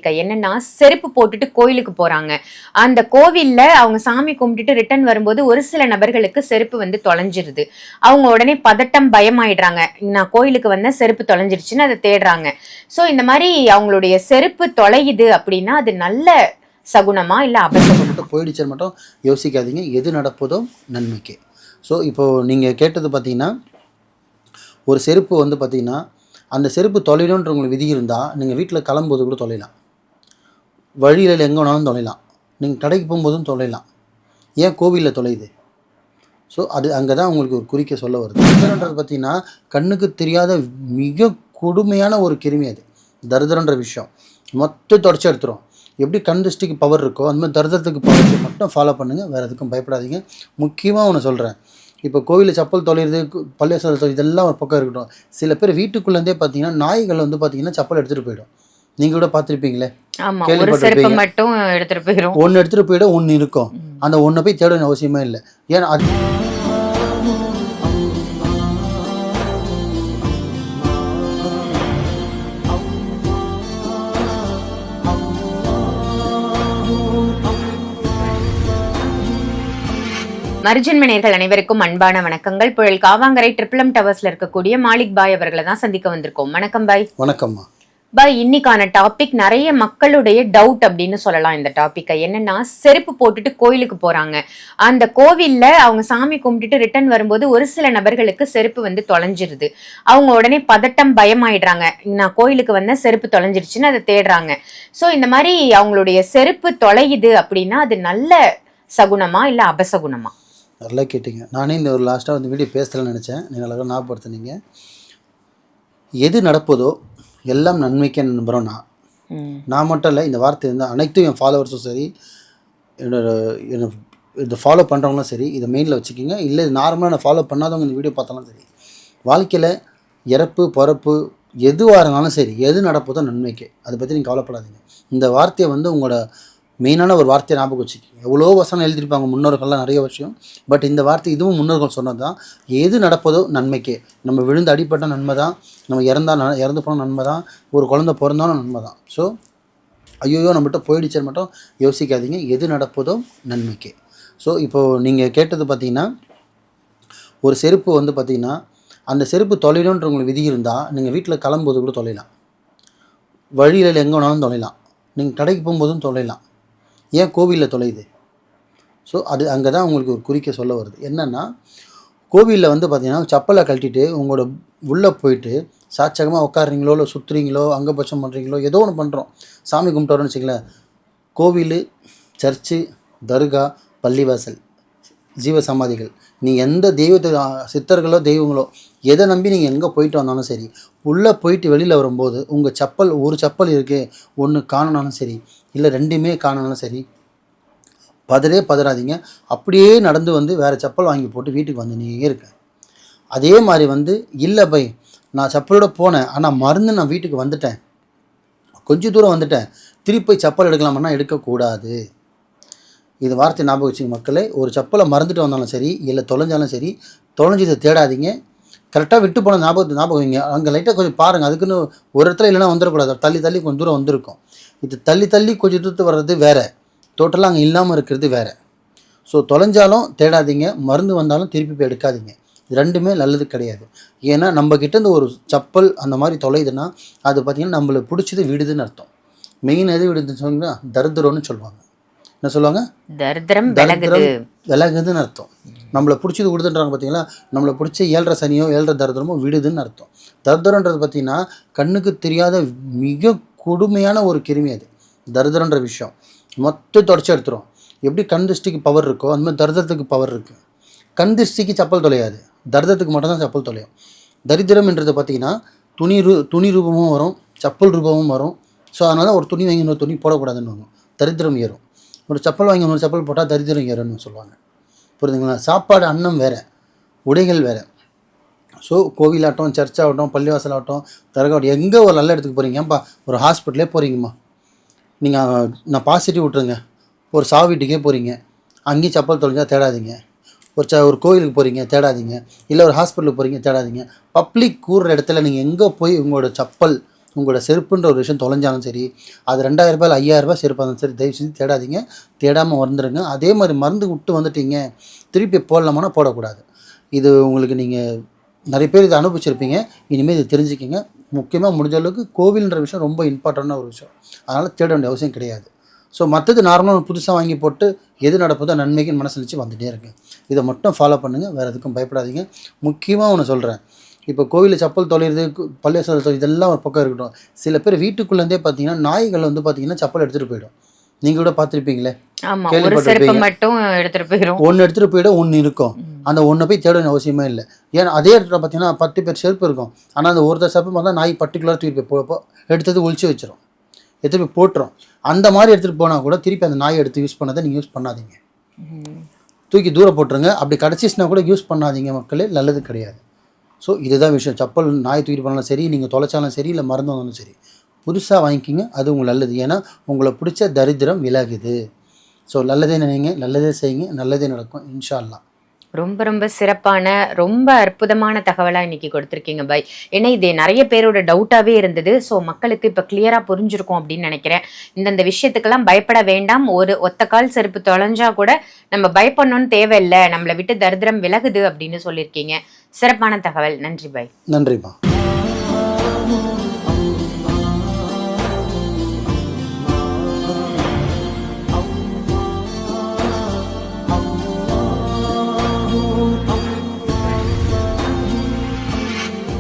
Topic என்னன்னா, செருப்பு போட்டுட்டு கோயிலுக்கு போறாங்க. அந்த கோவில்ல அவங்க சாமி கும்பிட்டுட்டு ரிட்டர்ன் வரும்போது ஒரு சில நபர்களுக்கு செருப்பு வந்து தொலைஞ்சிருது. அவங்க உடனே பதட்டம், பயமாயிடுறாங்க. நான் கோயிலுக்கு வந்தேன், செருப்பு தொலைஞ்சிருச்சுன்னு அதை தேடுறாங்க. சோ இந்த மாதிரி அவங்களுடைய செருப்பு தொலையுது அப்படின்னா அது நல்ல சகுனமா இல்ல அபசகுனமா? போயிடுச்சு மட்டும் யோசிக்காதீங்க, எது நடப்பதோ நன்மைக்கு. ஸோ இப்போது நீங்கள் கேட்டது பார்த்தீங்கன்னா, ஒரு செருப்பு வந்து பார்த்தீங்கன்னா, அந்த செருப்பு தொலைணுன்ற உங்களுக்கு விதி இருந்தால் நீங்கள் வீட்டில் கிளம்பும்போது கூட தொலைலாம், வழியில் எங்கே வேணாலும் தொலைலாம், நீங்கள் கடைக்கு போகும்போதும் தொலைலாம். ஏன் கோவிலில் தொலையுது? ஸோ அது அங்கே தான் உங்களுக்கு ஒரு குறிக்க சொல்ல வருது. தரித்திரன்றது பார்த்தீங்கன்னா கண்ணுக்கு தெரியாத மிக கொடுமையான ஒரு கிருமி. அது தரித்திரன்ற விஷயம் மொத்தம் தொடச்சி எடுத்துரும். எப்படி கண் திருஷ்டிக்கு பவர் இருக்கோ அந்த மாதிரி தரித்திரத்துக்கு பவர் மட்டும் ஃபாலோ பண்ணுங்கள், வேறு எதுக்கும் பயப்படாதீங்க. முக்கியமாக ஒன்று சொல்கிறேன், இப்போ கோவிலில் சப்பல் தொலைகிறது, பள்ளிவாசல் தொலை, இதெல்லாம் ஒரு பக்கம் இருக்கட்டும். சில பேர் வீட்டுக்குள்ளேருந்தே பார்த்தீங்கன்னா நாய்கள் வந்து பார்த்தீங்கன்னா சப்பல் எடுத்துகிட்டு போயிடும். நீங்கள் கூட பார்த்துருப்பீங்களே, கேள்விப்பட்டிருப்பீங்க. மட்டும் எடுத்துகிட்டு போயிடும், ஒன்று எடுத்துகிட்டு போயிடும், ஒன்று இருக்கும். அந்த ஒன்றை போய் தேட வேண்டிய அவசியமே இல்லை. ஏன்னா அது மருஜன்மணியர்கள் அனைவருக்கும் அன்பான வணக்கங்கள். புயல் காவாங்கரை ட்ரிபிள் டவர்ஸ்ல இருக்கக்கூடிய மாலிக் பாய் அவர்களை தான் சந்திக்க வந்திருக்கோம். வணக்கம் பாய். வணக்கம்மா பாய். இன்னைக்கான டாபிக் நிறைய மக்களுடைய டவுட் அப்படின்னு சொல்லலாம். இந்த டாபிக்கை என்னன்னா, செருப்பு போட்டுட்டு கோயிலுக்கு போறாங்க. அந்த கோவில்ல அவங்க சாமி கும்பிட்டுட்டு ரிட்டர்ன் வரும்போது ஒரு சில நபர்களுக்கு செருப்பு வந்து தொலைஞ்சிருது. அவங்க உடனே பதட்டம், பயமாயிடுறாங்க. நான் கோயிலுக்கு வந்தேன், செருப்பு தொலைஞ்சிருச்சுன்னு அதை தேடுறாங்க. சோ இந்த மாதிரி அவங்களுடைய செருப்பு தொலையுது அப்படின்னா அது நல்ல சகுனமா இல்ல அபசகுனமா? நல்லா கேட்டீங்க. நானே இந்த ஒரு லாஸ்ட்டாக வந்து வீடியோ பேசலன்னு நினச்சேன், நீங்கள் அழகாக ஞாபகப்படுத்துனீங்க. எது நடப்பதோ எல்லாம் நன்மைக்கே நம்புகிறோம். நான் மட்டும் இல்லை, இந்த வார்த்தை இருந்தால் அனைத்தும் என் ஃபாலோவர்ஸும் சரி, என்னோட இதை ஃபாலோ பண்ணுறவங்களும் சரி, இதை மெயினில் வச்சுக்கிங்க. இல்லை நார்மலாக நான் ஃபாலோ பண்ணாதவங்க இந்த வீடியோ பார்த்தாலும் சரி, வாழ்க்கையில் இறப்பு பிறப்பு எதுவாக இருந்தாலும் சரி, எது நடப்பதோ நன்மைக்கே, அதை பற்றி நீங்கள் கவலைப்படாதீங்க. இந்த வார்த்தையை வந்து உங்களோட மெயினான ஒரு வார்த்தையை ஞாபகம் வச்சுக்கிங்க. எவ்வளோ வசனம் எழுதியிருப்பாங்க முன்னோர்கள்லாம், நிறைய விஷயம். பட் இந்த வார்த்தை இதுவும் முன்னோர்கள் சொன்னது தான். எது நடப்பதோ நன்மைக்கே. நம்ம விழுந்து அடிப்பட்ட நன்மை தான், நம்ம இறந்து போன நன்மை தான், ஒரு குழந்தை பிறந்தாலும் நன்மை தான். ஸோ ஐயோயோ நம்மகிட்ட போயிடுச்சு மட்டும் யோசிக்காதீங்க, எது நடப்பதோ நன்மைக்கே. ஸோ இப்போது நீங்கள் கேட்டது பார்த்தீங்கன்னா, ஒரு செருப்பு வந்து பார்த்தீங்கன்னா அந்த செருப்பு தொலைணுன்ற உங்களுக்கு விதி இருந்தால் நீங்கள் வீட்டில் கிளம்பும்போது கூட தொலைலாம், வழியில் எங்கே வேணாலும் தொலைலாம், நீங்கள் கடைக்கு போகும்போதும் தொலைலாம். ஏன் கோவிலில் தொலையுது? ஸோ அது அங்கே தான் உங்களுக்கு ஒரு குறிக்க சொல்ல வருது. என்னென்னா, கோவிலில் வந்து பார்த்தீங்கன்னா சப்பலை கழட்டிட்டு உங்களோட உள்ளே போயிட்டு சாட்சகமாக உட்காடுறீங்களோ, இல்லை சுற்றுறீங்களோ, அங்கபட்சம் பண்ணுறீங்களோ, ஏதோ ஒன்று பண்ணுறோம், சாமி கும்பிட்டு வரோன்னு வச்சுக்கல. கோவில், சர்ச்சு, தர்கா, பள்ளிவாசல், ஜீவ சமாதிகள், நீ எந்த தெய்வத்தை, சித்தர்களோ தெய்வங்களோ எதை நம்பி நீங்கள் எங்கே போயிட்டு வந்தாலும் சரி, உள்ளே போயிட்டு வெளியில் வரும்போது உங்கள் சப்பல், ஒரு சப்பல் இருக்குது, ஒன்று காணனாலும் சரி, இல்லை ரெண்டுமே காணனாலும் சரி, பதறாதீங்க. அப்படியே நடந்து வந்து வேறு சப்பல் வாங்கி போட்டு வீட்டுக்கு வந்து நீங்கள் இருக்க. அதே மாதிரி வந்து இல்லை பை, நான் சப்பலோடு போனேன், ஆனால் மருந்து நான் வீட்டுக்கு வந்துட்டேன், கொஞ்சம் தூரம் வந்துட்டேன், திருப்பி போய் சப்பல் எடுக்கலாமன்னா எடுக்கக்கூடாது. இது வார்த்தை ஞாபகம் வச்சுங்க மக்களே. ஒரு சப்பலை மறந்துட்டு வந்தாலும் சரி, இல்லை தொலைஞ்சாலும் சரி, தொலைஞ்சதை தேடாதீங்க. கரெக்டாக விட்டு போன ஞாபகம் வைங்க. அங்கே லைட்டாக கொஞ்சம் பாருங்கள், அதுக்குன்னு ஒரு இடத்துல இல்லைன்னா வந்துடக்கூடாது. தள்ளி கொஞ்சம் தூரம் வந்திருக்கும். இது தள்ளி கொஞ்சம் தூரத்து வர்றது வேறு, டோட்டலாக அங்கே இல்லாமல் இருக்கிறது வேறு. ஸோ தொலைஞ்சாலும் தேடாதீங்க, மருந்து வந்தாலும் திருப்பி போய் எடுக்காதீங்க. இது ரெண்டுமே நல்லது கிடையாது. ஏன்னா நம்ம கிட்டேருந்து ஒரு சப்பல் அந்த மாதிரி தொலையுதுன்னா அது பார்த்திங்கன்னா நம்மளை பிடிச்சது விடுதுன்னு அர்த்தம். மெயின் எது விடுதுன்னு சொன்னீங்கன்னா தரித்திரம்னு சொல்லுவாங்க. என்ன சொல்லுவாங்க? தரித்திரம் விலகுதுன்னு அர்த்தம். நம்மளை பிடிச்சது விடுதுன்றாங்க பார்த்தீங்களா, நம்மளை பிடிச்ச 7.5 சனியோ 7.5 தரித்திரமோ விடுதுன்னு அர்த்தம். தரித்திரன்றது பார்த்திங்கன்னா கண்ணுக்கு தெரியாத மிக கொடுமையான ஒரு கிருமி. அது தரித்திரன்ற விஷயம் மொத்தம் தொடச்சி எடுத்துரும். எப்படி கண் திருஷ்டிக்கு பவர் இருக்கோ அந்த மாதிரி தரித்திரத்துக்கு பவர் இருக்குது. கண் திருஷ்டிக்கு சப்பல் தொலையாது, தரித்திரத்துக்கு மட்டும்தான் சப்பல் தொலையும். தரித்திரம்ன்றது பார்த்திங்கன்னா துணி ரூபமும் வரும், சப்பல் ரூபமும் வரும். ஸோ அதனால் ஒரு துணி வாங்கி இன்னொரு துணி போடக்கூடாதுன்னு தரித்திரம் ஏறும். ஒரு சப்பல் வாங்கி இன்னொரு சப்பல் போட்டால் தரித்திரம் ஏறும்னு சொல்லுவாங்க. புரியுதுங்களா? சாப்பாடு, அன்னம் வேறு, உடைகள் வேறு. ஸோ கோவிலாகட்டும், சர்ச்சாகட்டும், பள்ளிவாசலாகட்டும், தர்காகட்டும், எங்கே ஒரு நல்ல இடத்துக்கு போகிறீங்க, ஏன்பா ஒரு ஹாஸ்பிட்டலே போகிறீங்கம்மா, நீங்கள் நான் பாசிட்டிவ் விட்டுருங்க, ஒரு சாவு வீட்டுக்கே போகிறீங்க, அங்கேயும் சப்பல் தொலைஞ்சால் தேடாதீங்க. ஒரு கோவிலுக்கு போகிறீங்க தேடாதீங்க, இல்லை ஒரு ஹாஸ்பிட்டலுக்கு போகிறீங்க தேடாதீங்க. பப்ளிக் கூடுற இடத்துல நீங்கள் எங்கே போய் உங்களோட சப்பல், உங்களோட செருப்புன்ற ஒரு விஷயம் தொலைஞ்சாலும் சரி, அது 2000 ரூபாய் 5000 ரூபாய் செருப்பாக இருந்தாலும் சரி, தயவு செஞ்சு தேடாதீங்க, தேடாமல் வந்துடுங்க. அதே மாதிரி மருந்து விட்டு வந்துட்டீங்க, திருப்பி போடலாமான்னா போடக்கூடாது. இது உங்களுக்கு நீங்கள் நிறைய பேர் இதை அனுபவிச்சிருப்பீங்க, இனிமேல் இது தெரிஞ்சுக்கிங்க. முக்கியமாக முடிஞ்ச அளவுக்கு கோவில்ன்ற விஷயம் ரொம்ப இம்பார்ட்டண்டான ஒரு விஷயம், அதனால் தேட வேண்டிய அவசியம் கிடையாது. ஸோ மற்றது நார்மலாக புதுசாக வாங்கி போட்டு எது நடப்பதோ நன்மைக்குன்னு மனசு வச்சு வந்துகிட்டே இருக்கு. இதை மட்டும் ஃபாலோ பண்ணுங்கள், வேறு எதுக்கும் பயப்படாதீங்க. முக்கியமாக ஒன்று சொல்கிறேன், இப்போ கோவிலில் செப்பல் தொலைகிறது, பள்ளிவாசல் தொலை, இதெல்லாம் ஒரு பக்கம் இருக்கட்டும். சில பேர் வீட்டுக்குள்ளேருந்தே பார்த்தீங்கன்னா நாய்கள் வந்து பார்த்தீங்கன்னா செப்பல் எடுத்துகிட்டு போயிடும். நீங்கள் கூட பார்த்துருப்பீங்களே, ஆமா, ஒரு செருப்பு மட்டும் எடுத்துட்டு போயிடும். ஒன்று எடுத்துகிட்டு போயிடும், ஒன்று இருக்கும். அந்த ஒன்றை போய் தேட வேண்டிய அவசியமே இல்லை. ஏன்னா அதே இடத்துல பார்த்தீங்கன்னா 10 பேர் செருப்பு இருக்கும். ஆனால் அந்த ஒருத்தர் செருப்பு பார்த்தா நாய் பர்டிகுலராக தூக்கி போய் எடுத்தது ஒழிச்சு வச்சிடும், எடுத்து போய் போட்டுரும். அந்த மாதிரி எடுத்துகிட்டு போனால் கூட திருப்பி அந்த நாயை எடுத்து யூஸ் பண்ணதை நீங்கள் யூஸ் பண்ணாதீங்க, தூக்கி தூரம் போட்டுருங்க. அப்படி கிடச்சிச்சுன்னா கூட யூஸ் பண்ணாதீங்க மக்களே, நல்லது கிடையாது. ஸோ இதுதான் விஷயம். செப்பல் நாய் தூக்கிட்டு போனாலும் சரி, நீங்கள் தொலைச்சாலும் சரி, இல்லை மருந்து வந்தாலும் சரி, புதுசாக வாங்கிக்கிங்க, அது உங்களுக்கு நல்லது. ஏன்னா உங்களை பிடிச்ச தரித்திரம் விலகுது. ஸோ நல்லதே நினைங்க, நல்லதே செய்யுங்க, நல்லதே நடக்கும் இன்ஷா அல்லாஹ். ரொம்ப ரொம்ப சிறப்பான, ரொம்ப அற்புதமான தகவலாக இன்னைக்கு கொடுத்துருக்கீங்க பாய். ஏன்னா இது நிறைய பேரோட டவுட்டாகவே இருந்தது. ஸோ மக்களுக்கு இப்போ கிளியராக புரிஞ்சிருக்கும் அப்படின்னு நினைக்கிறேன். இந்தந்த விஷயத்துக்கெல்லாம் பயப்பட வேண்டாம். ஒரு ஒத்த கால் செருப்பு தொலைஞ்சா கூட நம்ம பயப்படணும்னு தேவையில்லை, நம்மளை விட்டு தரித்திரம் விலகுது அப்படின்னு சொல்லியிருக்கீங்க. சிறப்பான தகவல். நன்றி பாய். நன்றிம்மா.